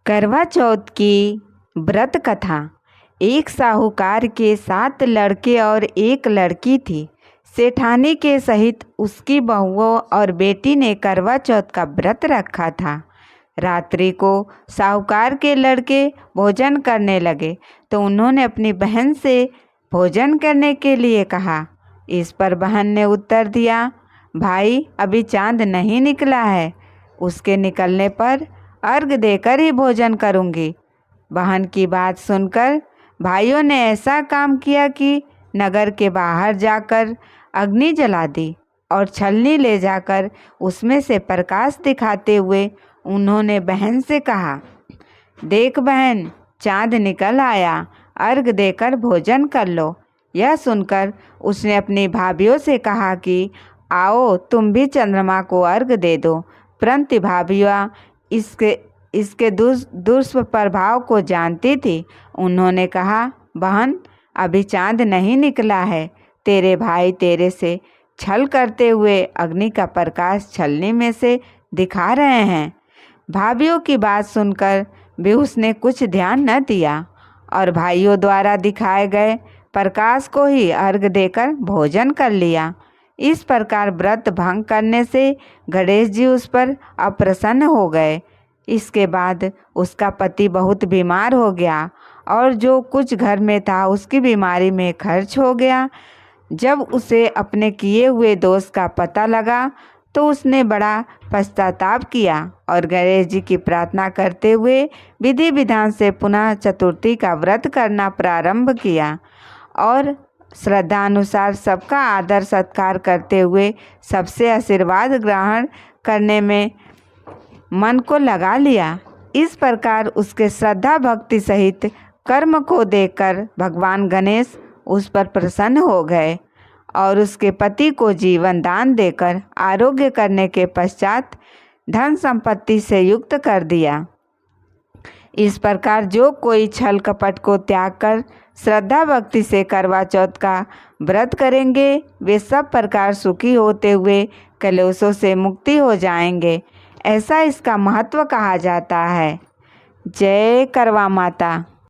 करवा चौथ की व्रत कथा। एक साहूकार के 7 लड़के और एक लड़की थी। सेठानी के सहित उसकी बहुओं और बेटी ने करवा चौथ का व्रत रखा था। रात्रि को साहूकार के लड़के भोजन करने लगे तो उन्होंने अपनी बहन से भोजन करने के लिए कहा। इस पर बहन ने उत्तर दिया, भाई अभी चांद नहीं निकला है, उसके निकलने पर अर्घ देकर ही भोजन करूंगी। बहन की बात सुनकर भाइयों ने ऐसा काम किया कि नगर के बाहर जाकर अग्नि जला दी और छलनी ले जाकर उसमें से प्रकाश दिखाते हुए उन्होंने बहन से कहा, देख बहन, चांद निकल आया, अर्घ देकर भोजन कर लो। यह सुनकर उसने अपनी भाभियों से कहा कि आओ तुम भी चंद्रमा को अर्घ दे दो। परंतु भाभियाँ इसके दुष्प्रभाव को जानती थी। उन्होंने कहा, बहन अभी चांद नहीं निकला है, तेरे भाई तेरे से छल करते हुए अग्नि का प्रकाश छलनी में से दिखा रहे हैं। भाभियों की बात सुनकर भी उसने कुछ ध्यान न दिया और भाइयों द्वारा दिखाए गए प्रकाश को ही अर्घ देकर भोजन कर लिया। इस प्रकार व्रत भंग करने से गणेश जी उस पर अप्रसन्न हो गए। इसके बाद उसका पति बहुत बीमार हो गया और जो कुछ घर में था उसकी बीमारी में खर्च हो गया। जब उसे अपने किए हुए दोष का पता लगा तो उसने बड़ा पश्चाताप किया और गणेश जी की प्रार्थना करते हुए विधि विधान से पुनः चतुर्थी का व्रत करना प्रारंभ किया और श्रद्धानुसार सबका आदर सत्कार करते हुए सबसे आशीर्वाद ग्रहण करने में मन को लगा लिया। इस प्रकार उसके श्रद्धा भक्ति सहित कर्म को देखकर भगवान गणेश उस पर प्रसन्न हो गए और उसके पति को जीवन दान देकर आरोग्य करने के पश्चात धन संपत्ति से युक्त कर दिया। इस प्रकार जो कोई छल कपट को त्याग कर श्रद्धा भक्ति से करवा चौथ का व्रत करेंगे वे सब प्रकार सुखी होते हुए कलेशों से मुक्ति हो जाएंगे। ऐसा इसका महत्व कहा जाता है। जय करवा माता।